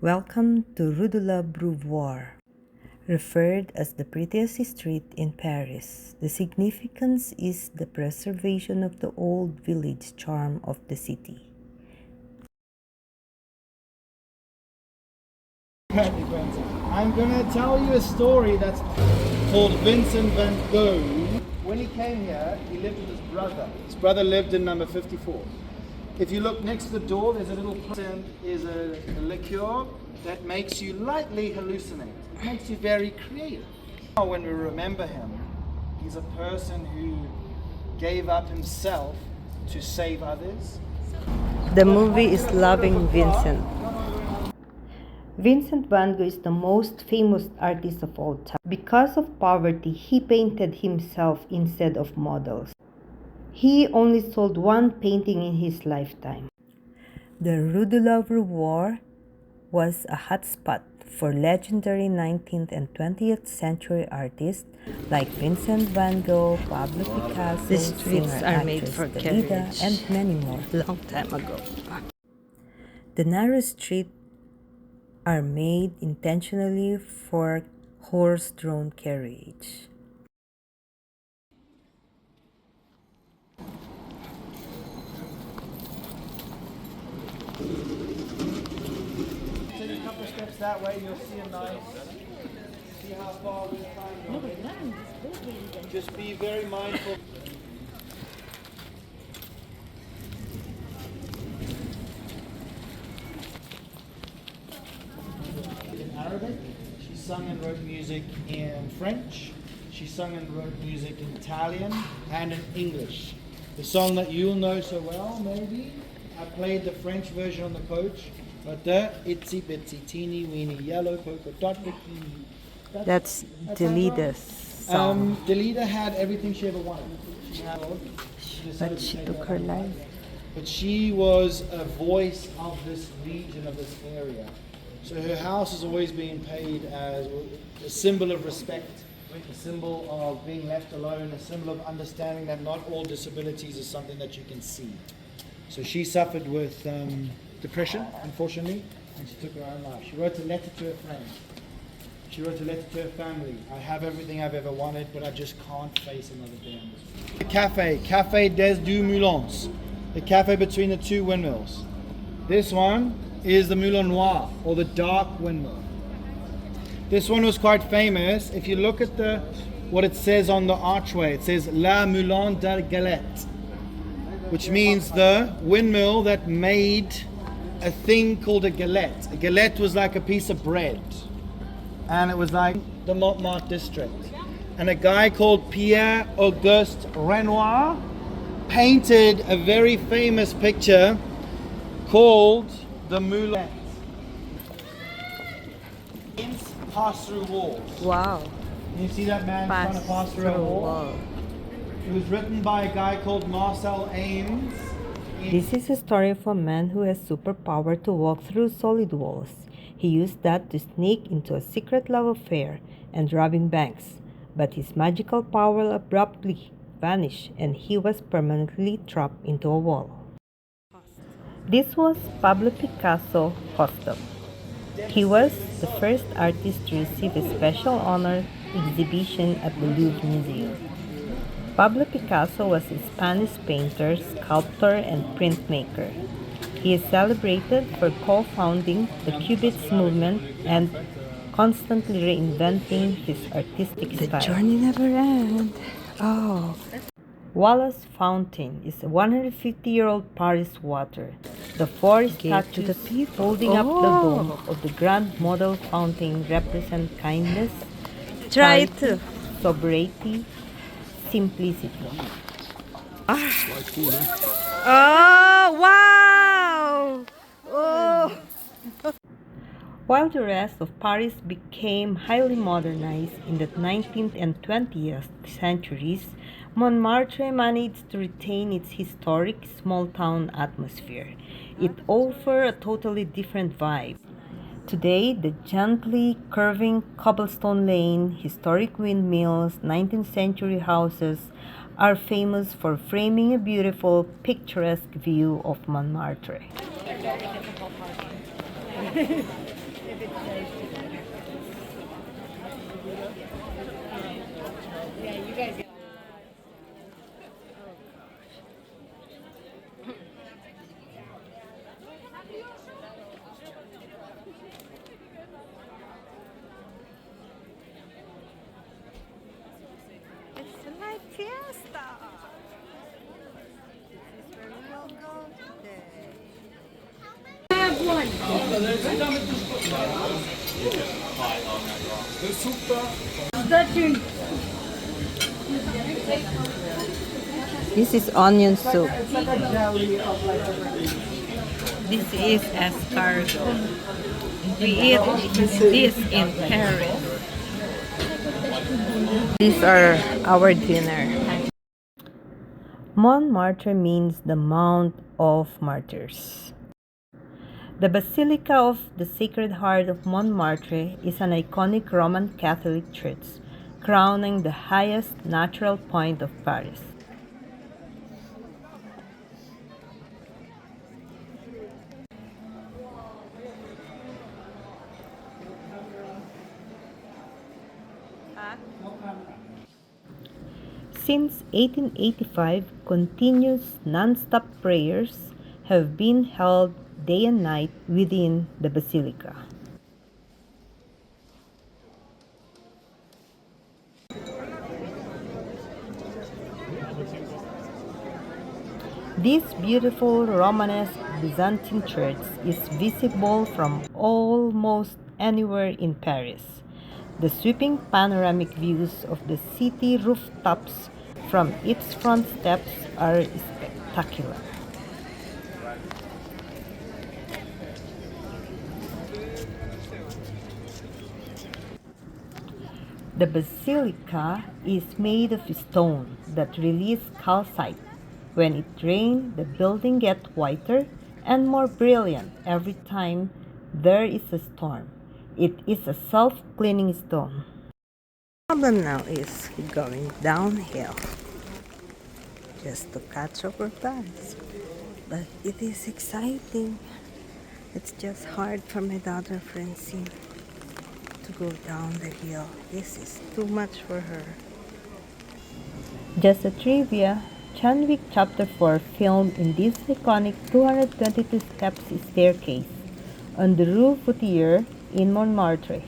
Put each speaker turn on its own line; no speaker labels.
Welcome to Rue de l'Abreuvoir, referred as the prettiest street in Paris. The significance is the preservation of the old village charm of the city.
I'm going to tell you a story that's called Vincent van Gogh. When he came here, he lived with his brother. His brother lived in number 54. If you look next to the door, there's a little plant, is a liqueur that makes you lightly hallucinate. It makes you very creative. When we remember him, he's a person who gave up himself to save others.
The movie is Loving Vincent. Vincent van Gogh is the most famous artist of all time. Because of poverty, he painted himself instead of models. He only sold one painting in his lifetime. The Rue de l'Abreuvoir was a hotspot for legendary 19th and 20th century artists like Vincent van Gogh, Pablo Picasso,
The streets are made for
Dalida,
carriage.
and many more.
Long time ago.
The narrow streets are made intentionally for horse-drawn carriage.
Take a couple of steps that way, you'll see a nice. See how far we're trying to go. Just be very mindful. In Arabic, she sung and wrote music in French. She sung and wrote music in Italian and in English. The song that you'll know so well, maybe. I played the French version on the coach. But the itsy bitsy teeny weeny yellow polka dot bikini.
That's Dalida's song.
Dalida had everything she ever wanted. She had
But she took her life.
But she was a voice of this region, of this area. So her house has always been paid as a symbol of respect, a symbol of being left alone, a symbol of understanding that not all disabilities is something that you can see. So she suffered with depression, unfortunately, and she took her own life. She wrote a letter to her friends. She wrote a letter to her family. I have everything I've ever wanted, but I just can't face another day on this. The Café des Deux Moulins, the cafe between the two windmills. This one is the Moulin Noir, or the dark windmill. This one was quite famous. If you look at what it says on the archway, it says La Moulin de Galette, which means the windmill that made a thing called a galette. A galette was like a piece of bread, and it was like the Montmartre district. And a guy called Pierre-Auguste Renoir painted a very famous picture called the Moulin. Pass through walls.
Wow.
Can you see that man trying to pass through a wall? It was written by a guy called Marcel Ames.
This is a story of a man who has superpower to walk through solid walls. He used that to sneak into a secret love affair and robbing banks, but his magical power abruptly vanished and he was permanently trapped into a wall. This was Pablo Picasso custom. He was the first artist to receive a special honor exhibition at the Louvre Museum. Pablo Picasso was a Spanish painter, sculptor, and printmaker. He is celebrated for co-founding the Cubist movement and constantly reinventing his artistic style.
The journey never ends. Oh.
Wallace Fountain is a 150-year-old Paris water. The four
Give to
statues
the people.
holding up the dome of the grand model fountain represent kindness,
Try
charity,
to.
sobriety, simplicity.
Oh, wow! Oh.
While the rest of Paris became highly modernized in the 19th and 20th centuries, Montmartre managed to retain its historic small-town atmosphere. It offered a totally different vibe. Today, the gently curving cobblestone lane, historic windmills, 19th century houses are famous for framing a beautiful, picturesque view of Montmartre.
It's a night fiesta. This is where we will go today. This is onion soup. This is escargot. We eat this in Paris. These are our dinner.
Montmartre means the Mount of Martyrs. The Basilica of the Sacred Heart of Montmartre is an iconic Roman Catholic church, crowning the highest natural point of Paris. Since 1885, continuous non-stop prayers have been held day and night within the basilica. This beautiful Romanesque Byzantine church is visible from almost anywhere in Paris. The sweeping panoramic views of the city rooftops from its front steps are spectacular. The basilica is made of stone that releases calcite. When it rains, the building gets whiter and more brilliant every time there is a storm. It is a self-cleaning stone.
The problem now is going downhill just to catch our bus. But it is exciting. It's just hard for my daughter Francine to go down the hill. This is too much for her.
Just a trivia, John Wick Chapter 4 filmed in this iconic 222 steps staircase on the Rue Vautier in Montmartre.